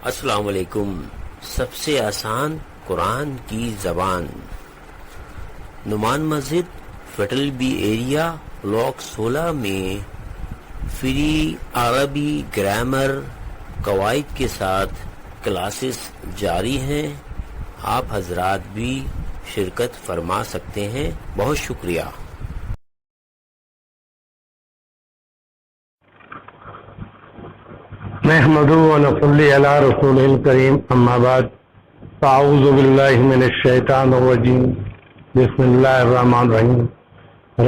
السلام علیکم. سب سے آسان قرآن کی زبان. نعمان مسجد فیٹل بی ایریا بلاک 16 میں فری عربی گرامر قواعد کے ساتھ کلاسز جاری ہیں. آپ حضرات بھی شرکت فرما سکتے ہیں. بہت شکریہ. نحمد و نصلی علی رسول الکریم. اما بعد فاعوذ باللہ من الشیطان الرجیم. بسم اللہ الرحمن الرحیم.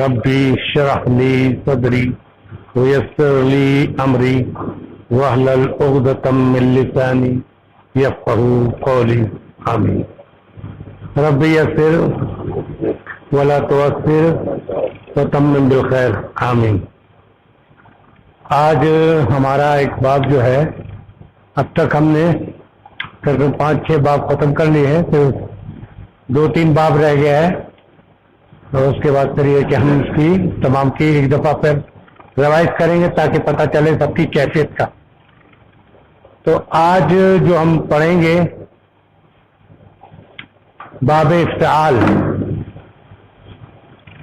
ربی اشرح لی صدری ویسر لی امری واحلل عقدۃ من لسانی یفقہوا قولی. آمین. ربی یسر ولا تعسر وتمم بالخیر. آمین. آج ہمارا ایک باب جو ہے، اب تک ہم نے تقریباً 5-6 باب ختم کر لیے ہیں، پھر 2-3 باب رہ گیا ہے، اور اس کے بعد پھر یہ کہ ہم اس کی تمام کی ایک دفعہ پھر ریوائز کریں گے تاکہ پتہ چلے سب کی کیفیت کا. تو آج جو ہم پڑھیں گے باب افتعال.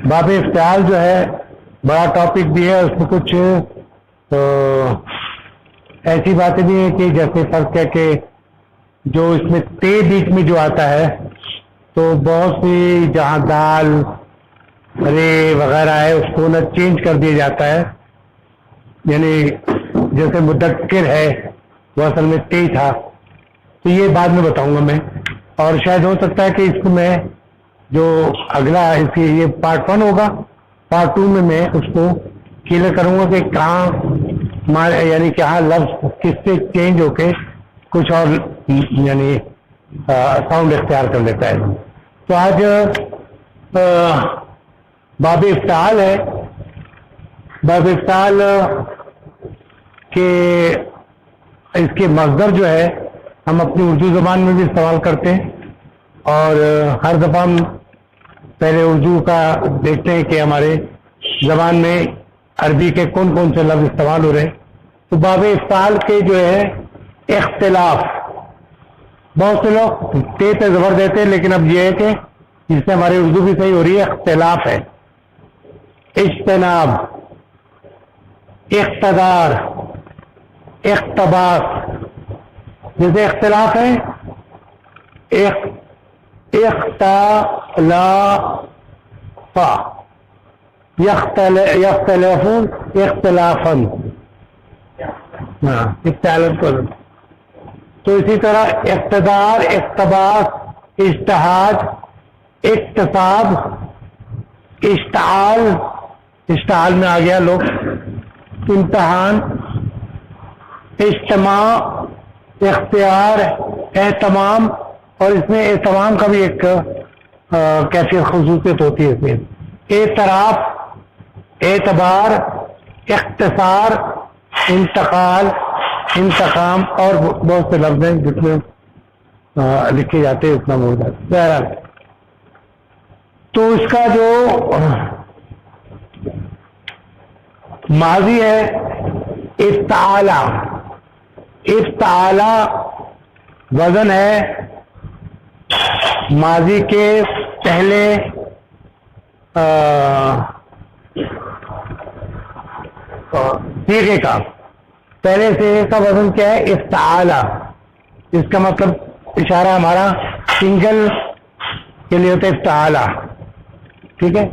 باب افتعال جو ہے بڑا ٹاپک بھی ہے، اس میں کچھ تو ایسی باتیں بھی ہیں کہ جیسے فرق ہے کہ جو اس میں تے بیچ میں جو آتا ہے تو بہت سی جہاں دال رے وغیرہ ہے اس کو نہ چینج کر دیا جاتا ہے، یعنی جیسے مدکر ہے وہ اصل میں تے تھا. تو یہ بعد میں بتاؤں گا میں، اور شاید ہو سکتا ہے کہ اس کو میں جو اگلا اس کی یہ پارٹ 1 ہوگا، پارٹ 2 میں اس کو کلیئر کروں گا کہ کہاں یعنی کہاں لفظ کس سے چینج ہو کے کچھ اور یعنی ساؤنڈ اختیار کر لیتا ہے. تو آج باب افتعال ہے. باب افتعال کے اس کے مصدر جو ہے ہم اپنی اردو زبان میں بھی استعمال کرتے ہیں، اور ہر دفعہ ہم پہلے اردو کا دیکھتے ہیں کہ ہمارے زبان میں عربی کے کون کون سے لفظ استعمال ہو رہے ہیں. تو باب افتعال کے جو ہے اختلاف، بہت سے لوگ تے پہ زبر دیتے ہیں، لیکن اب یہ ہے کہ جس سے ہماری اردو بھی صحیح ہو رہی ہے، اختلاف ہے. اجتناب، اقتدار، اقتباس. جیسے اختلاف ہے یختلفون اختلافا. تو اسی طرح اقتدار، اقتباس، اجتہاد، اقتصاد، اشتعال، اشتعال میں آ گیا لوگ، امتحان، اجتماع، اختیار، اہتمام. اور اس میں اہتمام کا بھی ایک کیفیت خصوصیت ہوتی ہے. اس میں اعتراف، اعتبار، اختصار، انتقال، انتقام، اور بہت سے لفظ ہیں جس میں لکھے جاتے ہیں اتنا بہت جاتا. بہرحال تو اس کا جو ماضی ہے افتعالا. افتعالا وزن ہے ماضی کے پہلے صیغے کا. پہلے صیغے کا وزن کیا ہے؟ افتعالا. اس کا مطلب اشارہ ہمارا سنگل کے لیے ہوتا ہے افتعالا. ٹھیک ہے.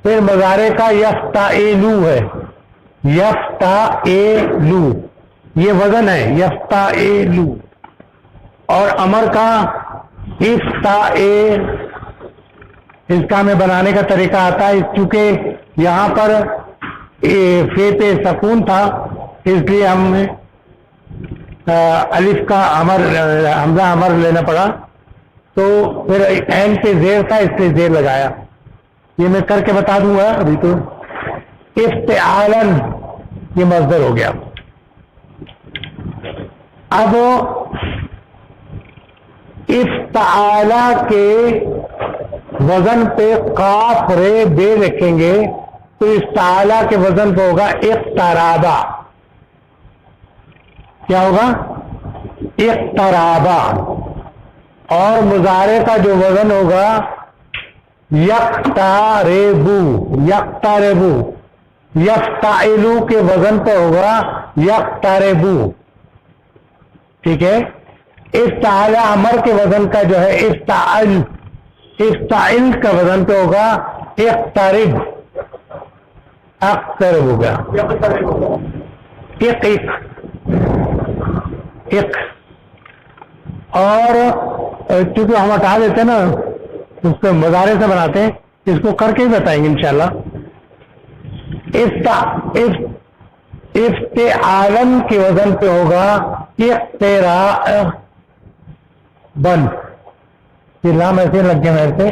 پھر مضارع کا یفتعلو ہے. یفتعلو یہ وزن ہے یفتعلو. اور امر کا افتعل. اس کا ہمیں بنانے کا طریقہ آتا ہے، چونکہ یہاں پر فے پہ سکون تھا اس لیے ہم نے الف کا امر حمزہ امر لینا پڑا. تو پھر عین پہ زیر تھا اس لیے زیر لگایا. یہ میں کر کے بتا دوں گا ابھی. تو افتعالن یہ مصدر ہو گیا. اب افتعالا کے وزن پہ قاف رے بے رکھیں گے تو افتعالا کے وزن پہ ہوگا اقترابا. کیا ہوگا؟ اقترابا، اور مضارع کا جو وزن ہوگا یقتربو، یقتربو، یفتعلو کے وزن پہ ہوگا یقتربو، ٹھیک ہے. افتعل امر کے وزن کا جو ہے افتعل، افتعل کا وزن پہ ہوگا اقترب، اقترب ہو گیا. ایک ایک ایک، اور چونکہ ہم ہٹا دیتے ہیں نا اس کو مضارع سے بناتے ہیں، اس کو کر کے ہی بتائیں گے انشاءاللہ. افتعالن کے وزن پہ ہوگا اقتراء بن. یہ لام ایسے لگ گیا میرے سے،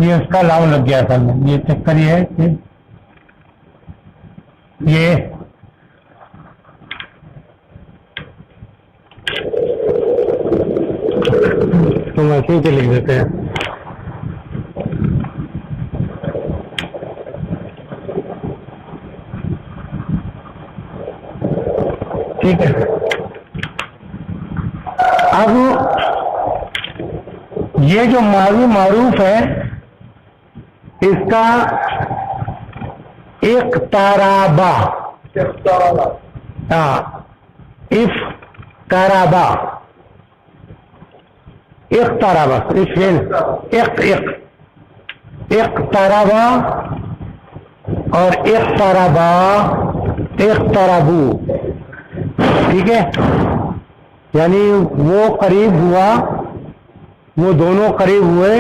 یہ اس کا لام لگ گیا اصل میں. یہ چکر یہ ہے کہ یہ تم ایسے ہی لکھ دیتے ہیں. ٹھیک ہے. اب یہ جو ماضی معروف ہے اس کا اقترابا، اقترابا، اقترابا، اقترابا اور اقترابا، اقتربو، ٹھیک ہے. یعنی وہ قریب ہوا، وہ دونوں قریب ہوئے،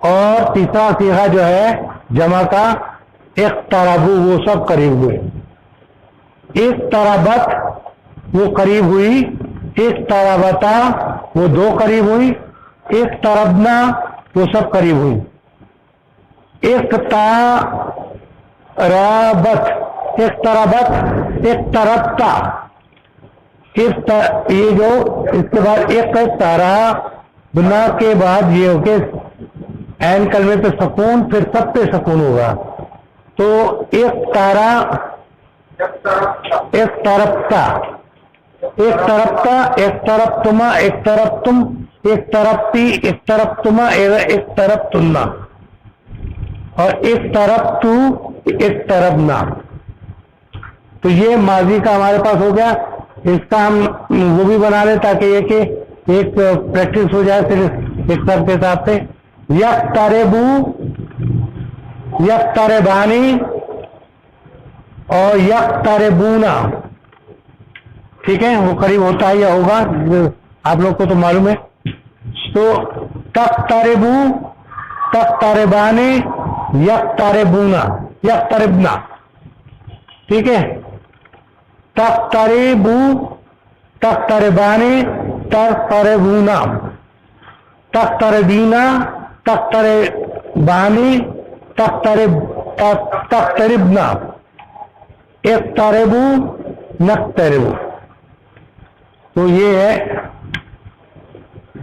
اور تیسرا صیغہ جو ہے جمع کا اقتربو، وہ سب قریب ہوئے. اقتربت وہ قریب ہوئی، اقتربتا وہ دو قریب ہوئی، اقتربنا وہ سب قریب ہوئی. اقتربت، اقتربت، اقتربتا، یہ جو اس کے بعد اقتربنا کے بعد یہ ہو کے عین کلمے پہ سکون، پھر سب پہ سکون ہوگا. تو اقتربتا، اقتربتا، اقتربتما، اقتربتم، اقتربتی، اقتربتما، اقتربتنا، اور اقتربتو، اقتربنا. تو یہ ماضی کا ہمارے پاس ہو گیا. اس کا ہم وہ بھی بنا لیں تاکہ یہ کہ ایک پریکٹس ہو جائے صرف ایک سب کے حساب سے. یقتربو، یقتربانی اور یقتربونا، ٹھیک ہے. وہ قریب ہوتا ہے یا ہوگا آپ لوگ کو تو معلوم ہے. تو تقتربو، تقتربانی، یقتربونا، یقتربنا، ٹھیک ہے. تقتربو، تقتربانی، تقتربونا، تقتربینا، تقتربانی، تقتربنا، اقتربو، نقتربو. تو یہ ہے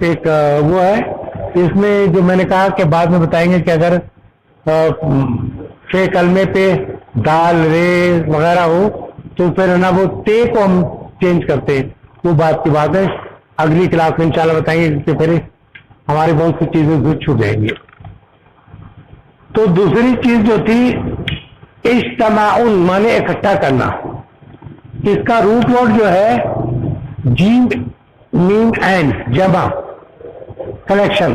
ایک وہ ہے. اس میں جو میں نے کہا کہ بعد میں بتائیں گے کہ اگر فے کلمے پہ دال، رے وغیرہ ہو تو پھر نا وہ تے کو ہم چینج کرتے ہیں. وہ بات کی بات ہے، اگلی کلاس میں انشاءاللہ بتائیں گے کہ پھر ہماری بہت سی چیزیں دور چھوٹ جائیں گی. تو دوسری چیز جو تھی اجتماع، مانے اکٹھا کرنا. اس کا روٹ ورڈ جو ہے جیم میم اینڈ، جمع، کلیکشن،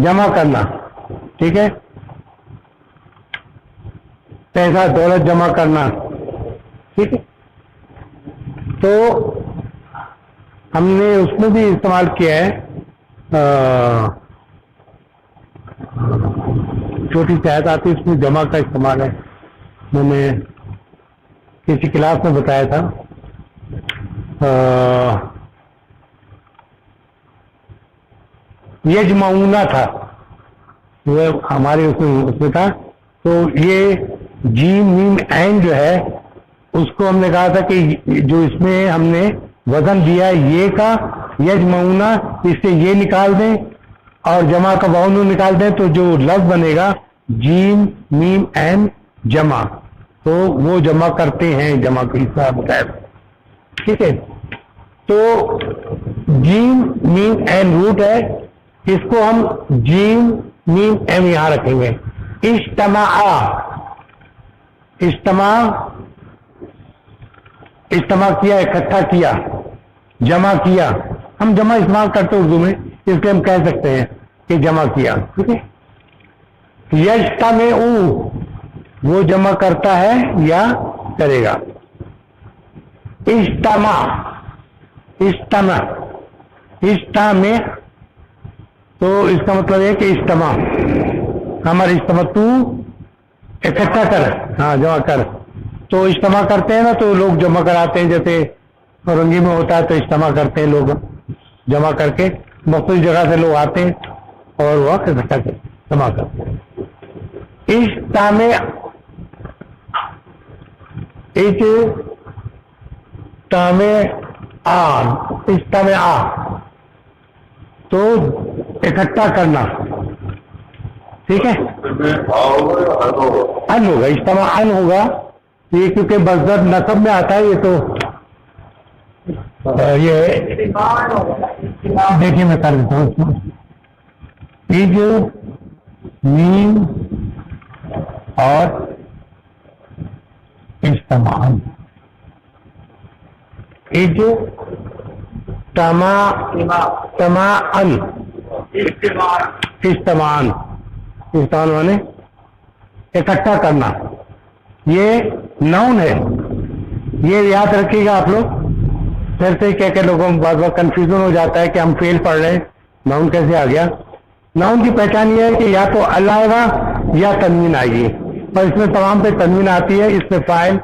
جمع کرنا، ٹھیک ہے. پیسہ دولت جمع کرنا، ٹھیک ہے. تو ہم نے اس میں بھی استعمال کیا ہے چھوٹی شاید آتی، اس میں جمع کا استعمال ہے. میں نے کسی کلاس میں بتایا تھا. یجمعونا تھا، وہ ہمارے اس میں تھا. تو یہ جیم میم عین جو ہے اس کو ہم نے کہا تھا کہ جو اس میں ہم نے وزن دیا یہ کا یجمعونا، اس سے یہ نکال دیں اور جمع کا واؤ نکال دیں تو جو لفظ بنے گا جیم میم عین جمع، تو وہ جمع کرتے ہیں، جمع کا حصہ بتایا. ٹھیک ہے. تو جیم میم این روٹ ہے، اس کو ہم جیم میم ایم یہاں رکھیں گے. اجتماع، اجتماع کیا، اکٹھا کیا، جمع کیا. ہم جمع استعمال کرتے اردو میں، اس لیے ہم کہہ سکتے ہیں کہ جمع کیا. ٹھیک ہے. یجتمع وہ جمع کرتا ہے یا کرے گا. اجتمع تو اس کا مطلب ہے کہ اجتماع، ہمارا اجتماع تو اکٹھا کر، ہاں جمع کر. تو اجتماع کرتے ہیں نا تو لوگ جمع کراتے ہیں، جیسے اورنگی میں ہوتا ہے تو اجتماع کرتے ہیں لوگ، جمع کر کے مختلف جگہ سے لوگ آتے ہیں اور وہ اکٹھا کر جمع کرتے ہیں. اجتماع تو اکٹھا کرنا. ٹھیک ہے. ان ہوگا، اجتماع ان ہوگا یہ، کیونکہ مصدر نصب میں آتا ہے. یہ تو یہ دیکھیے میں کر دیتا ہوں. اج میم اور اجتماع، اج اجتماع مانے اکٹھا کرنا. یہ ناؤن ہے، یہ یاد رکھیے گا آپ لوگ. پھر سے کہہ کے لوگوں کو بعض بار کنفیوژن ہو جاتا ہے کہ ہم فیل پڑھ رہے ہیں، ناؤن کیسے آ گیا. ناؤن کی پہچان یہ ہے کہ یا تو ال آئے گا یا تنوین آئے گی، اور اس میں تمام پہ تنوین آتی ہے. اس میں فاعل،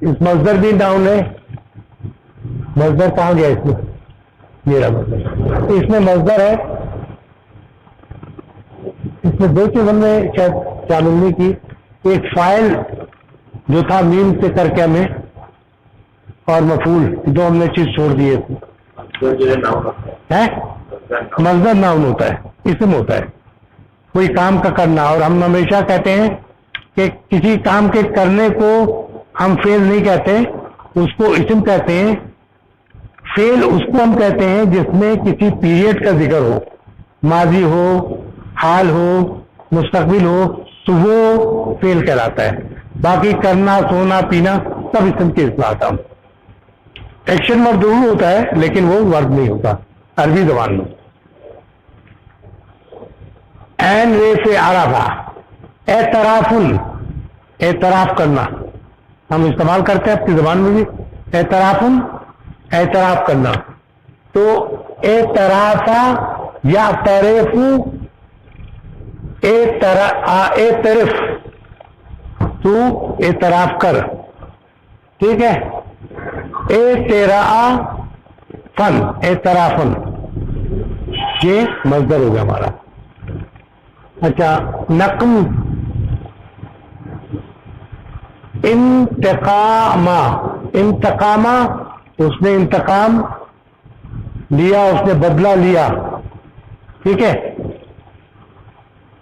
اس مصدر بھی ناؤن ہے. مصدر کہاں گیا اس میں؟ میرا مصدر اس میں مصدر ہے. اس میں دو چیزوں میں شاید شامل نہیں کی. ایک فاعل جو تھا میم سے کر کے ہمیں، اور مفعول جو ہم نے چیز چھوڑ دی ہے. مصدر ناؤن ہوتا ہے، اسم ہوتا ہے، کوئی کام کا کرنا. اور ہم ہمیشہ کہتے ہیں کہ کسی کام کے کرنے کو ہم فعل نہیں کہتے، اس کو اسم کہتے ہیں. فعل اس کو ہم کہتے ہیں جس میں کسی پیریڈ کا ذکر ہو، ماضی ہو، حال ہو، مستقبل ہو، تو وہ فعل کہلاتا ہے. باقی کرنا، سونا، پینا سب اسم کے اصطلاحات ہیں. ایکشن ورڈ ضرور ہوتا ہے لیکن وہ ورڈ نہیں ہوتا عربی زبان میں. این رے سے عرفہ، اعترافن، اعتراف کرنا ہم استعمال کرتے ہیں اپنی زبان میں بھی. اعترافن، اعتراف کرنا. تو اعترافہ یا تعریف، اعترف تو اعتراف کر. ٹھیک ہے. اعترافن، اعترافن یہ مصدر ہوگا ہمارا. اچھا. نقم، انتقامہ، انتقامہ اس نے انتقام لیا، اس نے بدلہ لیا. ٹھیک ہے.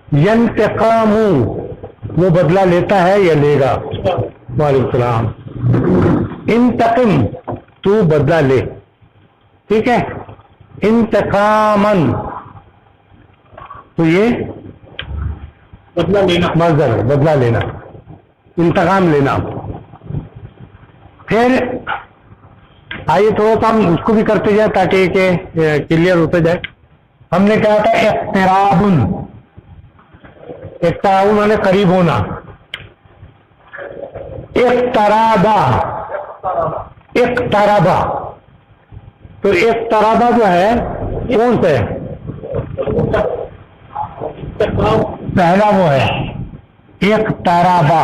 ینتقام وہ بدلہ لیتا ہے یا لے گا. وعلیکم السلام. انتقم تو بدلہ لے. ٹھیک ہے. انتقامن تو یہ بدلہ لینا، مصدر ہے، بدلہ لینا، انتقام لینا. پھر آئیے تھوڑا سا ہم اس کو بھی کرتے جائیں تاکہ کہ کلیئر ہوتا جائے. ہم نے کہا تھا اقترابن، اقتراب مانے قریب ہونا. اقترابا، اقترابا تو اقترابا جو ہے کون سے پہلا وہ ہے اقترابا.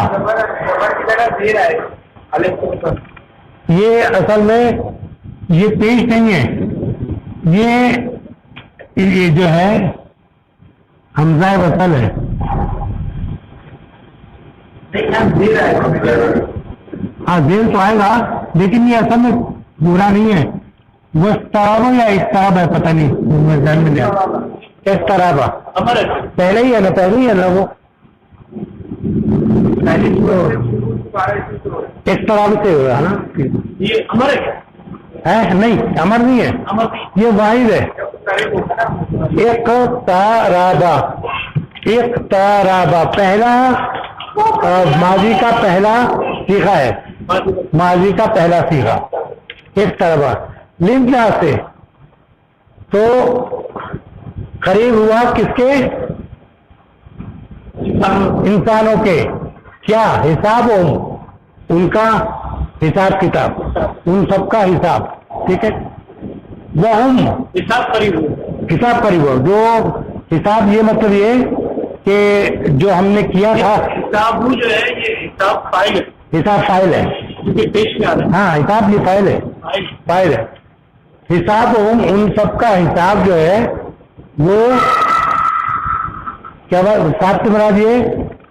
یہ اصل میں یہ پیش نہیں ہے، یہ جو ہے حمزہ وصل ہے. ہاں زیر تو آئے گا لیکن یہ اصل میں برا نہیں ہے. وہ استرابا یا اقتراب ہے پتہ نہیں، ذہن میں نہیں آتا. اقترابا پہلے ہی ہے نا، پہلے ہی ہے نا. وہ اقتراب سے ہو رہا ہے نا. ہے نہیں، امر نہیں ہے، یہ واحد ہے. اقترابا، اقترابا پہلا ماضی کا پہلا صیغہ ہے، ماضی کا پہلا صیغہ اقترابا. لنک یہاں سے تو قریب ہوا کس کے؟ انسانوں کے. کیا حساب ہو ان کا حساب کتاب، ان سب کا حساب. ٹھیک ہے، وہ ہم حساب قریب ہو. جو حساب یہ مطلب یہ کہ جو ہم نے کیا تھا، حساب جو ہے یہ حساب فائل ہے، حساب فائل ہے. پیش میں آ رہا ہے. ہاں حساب یہ فائل ہے، فائل ہے. حساب ہم ان سب کا حساب جو ہے وہ کیا حساب سے مراد یہ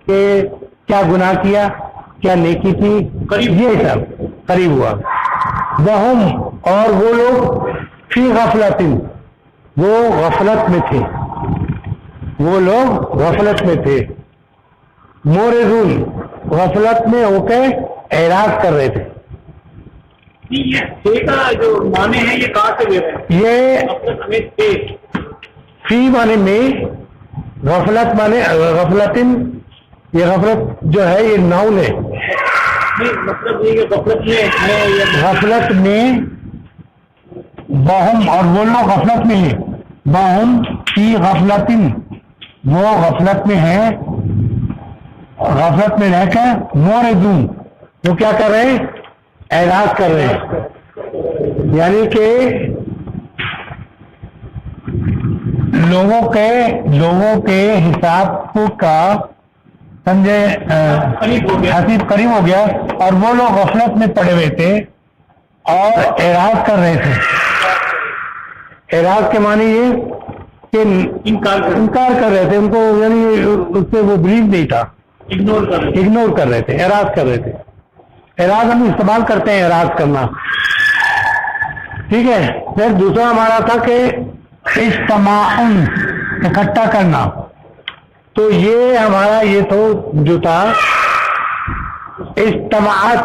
کہ کیا گناہ کیا، کیا نیکی کی، یہ حساب قریب ہوا. وہم اور وہ لوگ فی غفلت، وہ غفلت میں تھے، وہ لوگ غفلت میں تھے. مورزون غفلت میں ہو کے اعراض کر رہے تھے. کا جو معنی ہے یہ کہاں سے لے رہے ہیں؟ یہ فی معنی میں، غفلت معنی غفلتن، یہ غفلت جو ہے یہ ناؤن ہے. مطلب یہ کہ غفلت میں ہے، غفلت میں باہم اور وہ لوگ غفلت میں ہیں. باہم فی غفلتن، وہ غفلت میں ہے، غفلت میں رہ کر مورزون، وہ کیا کر رہے ہیں؟ اعراض کر رہے ہیں. یعنی کہ لوگوں کے حساب کا سمجھے حسیب قریب ہو گیا اور وہ لوگ غفلت میں پڑے ہوئے تھے اور اعراض کر رہے تھے. اعراض کے معنی یہ کہ انکار کر رہے تھے، ان کو یعنی اس سے وہ بلیو نہیں تھا، اگنور کر رہے تھے، اعراض کر رہے تھے. اعراض ہم استعمال کرتے ہیں، اعراض کرنا. ٹھیک ہے. پھر دوسرا ہمارا تھا کہ اجتماعن، اکٹھا کرنا. تو یہ ہمارا یہ تو جو تھا اجتماعت،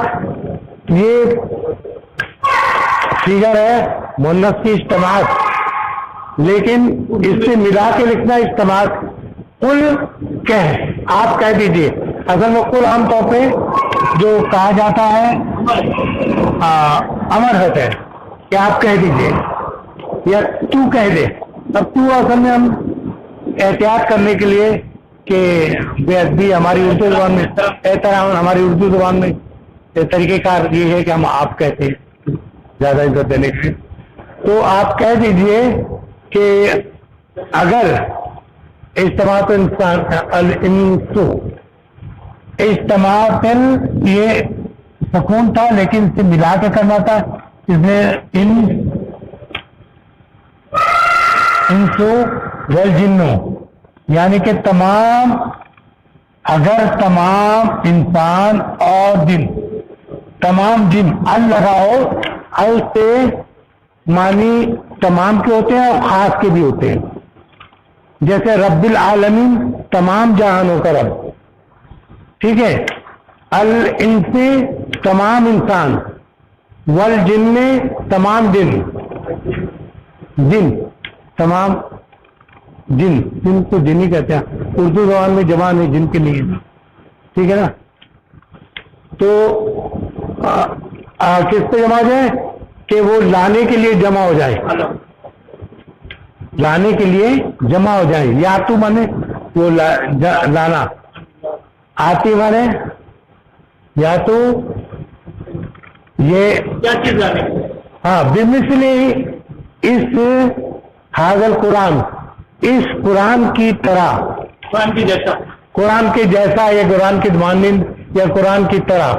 یہ فگر ہے مؤنث کی اجتماعت، لیکن اس سے ملا کے لکھنا اجتماعت. قل کہہ، آپ کہہ دیجئے. اصل میں قل عام طور پہ جو کہا جاتا ہے امر ہوتا ہے کہ آپ کہہ دیجئے یا تو کہہ دے. اب تو اصل میں ہم احتیاط کرنے کے لیے کہ بے ادبی ہماری اردو زبان میں، احترام ہماری اردو زبان میں طریقہ کار یہ ہے کہ ہم آپ کہتے ہیں زیادہ عزت دینے کے. تو آپ کہہ دیجئے کہ اگر اجتماع انسان الانسو، اجتماع یہ سکون تھا لیکن اسے ملا کے کرنا تھا، اس نے انسو والجنو، یعنی کہ تمام، اگر تمام انسان اور جن، تمام جن ال لگاؤ، ال سے معنی تمام کے ہوتے ہیں اور خاص کے بھی ہوتے ہیں. جیسے رب العالمین تمام جہانوں کا رب. ٹھیک ہے. الانس تمام انسان، والجن تمام جن، جن تمام جن، جن کو جن ہی کہتے ہیں، اردو زبان میں جمع نہیں جن کے لیے. ٹھیک ہے نا. تو کس پہ جمع ہو جائے کہ وہ لانے کے لیے جمع ہو جائے، لانے کے لیے جمع ہو جائے. یا تو مانے وہ لانا، آتی مانے یا تو یہ کیا چیز لانے، ہاں بمثلی اس حاضر قرآن، اس قرآن کی طرح، قرآن کی جیسا، قرآن کے جیسا یا قرآن کی مانند یا قرآن کی طرح.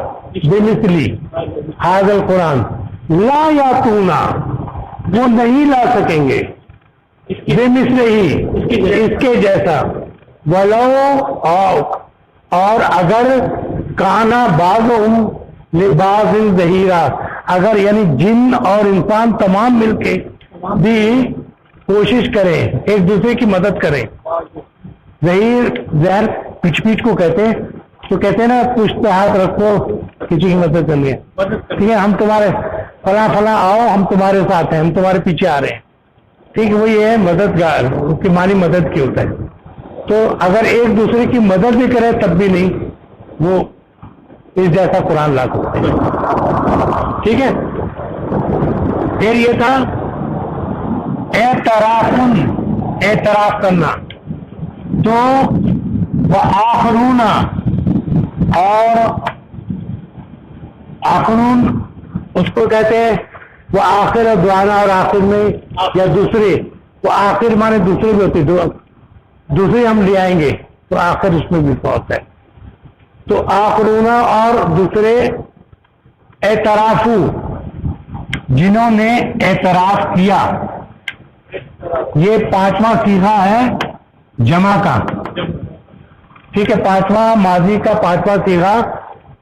بمثلی حاضر قرآن لا یاتونا، وہ نہیں لا سکیں گے بمثلی اس کے جیسا. ولو اور اگر کانا بعضهم لبعض ظہیرا، اگر یعنی جن اور انسان تمام مل کے بھی کوشش کریں، ایک دوسرے کی مدد کریں. ظہیر زہر پیچھ پیچھ کو کہتے ہیں، تو کہتے ہیں نا پشت پہ ہاتھ رکھو کسی کی مدد کرنی ہے. ٹھیک ہے، ہم تمہارے فلاں فلاں آؤ ہم تمہارے ساتھ ہیں، ہم تمہارے پیچھے آ رہے ہیں، ٹھیک ہے، وہی ہے مددگار، اس کی معنی مدد کی ہوتا ہے. تو اگر ایک دوسرے کی مدد بھی کرے تب بھی نہیں وہ اس جیسا قرآن لا سکتے ہیں. ٹھیک ہے. پھر یہ تھا اعتراف کرنا. تو وآخرون، اور آخرون اس کو کہتے ہیں وہ آخر اور دعانا، اور آخر میں یا دوسرے، وہ آخر مانے دوسرے بھی ہوتے، دوسرے ہم لے آئیں گے تو آخر اس میں بھی بہت ہے. تو آخرون اور دوسرے، اعترافو جنہوں نے اعتراف کیا، یہ پانچواں صیغہ ہے جمع کا. ٹھیک ہے، پانچواں ماضی کا پانچواں صیغہ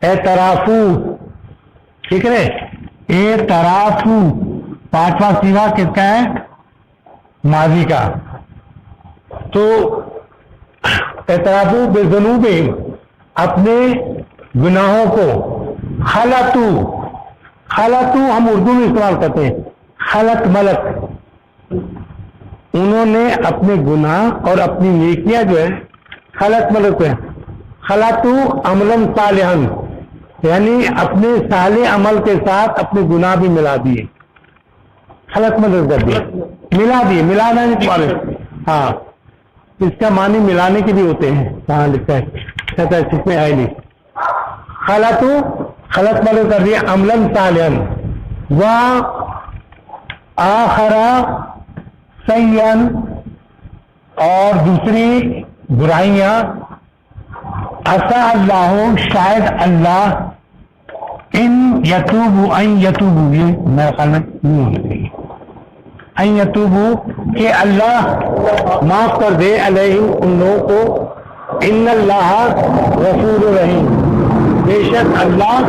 اعترافو. ٹھیک ہے، اعترافو پانچواں صیغہ کس کا ہے؟ ماضی کا. تو اعترافو بذنوبہم، اپنے گناہوں کو، خلطو ہم اردو میں استعمال کرتے ہیں، خلط ملک، انہوں نے اپنے گناہ اور اپنی نیکیاں جو ہے خلط ملک ہے. خلطو عملاً صالحاً، یعنی اپنے صالح عمل کے ساتھ اپنے گناہ بھی ملا دیے، خلط ملک کر دیے، ملا دیے، ملانا نہیں تمہارے. ہاں، اس کا معنی ملانے کے بھی ہوتے ہیں. کہاں لکھا ہے؟ کہتا ہے اس میں ہے نہیں. خلط ملک کر دیا عملاً صالحاً. و آخرا سیئن، اور دوسری برائیاں، عسى اللہ، شاید اللہ، ان یتوبو، یہ میرے خیال میں نہیں ہونا چاہیے، ان یتوبو، کہ اللہ معاف کر دے، علیہم ان لوگوں کو، ان اللہ غفور رحیم، بے شک اللہ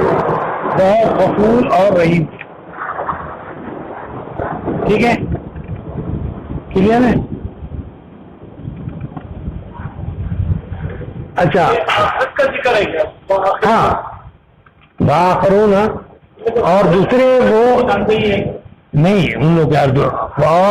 بہت غفور اور رحیم. ٹھیک ہے، کلیئر ہے؟ اچھا، حق کا ذکر ہے کیا؟ ہاں، باخرون، اور دوسرے وہ جانتے ہی ہیں. نہیں، ان لوگ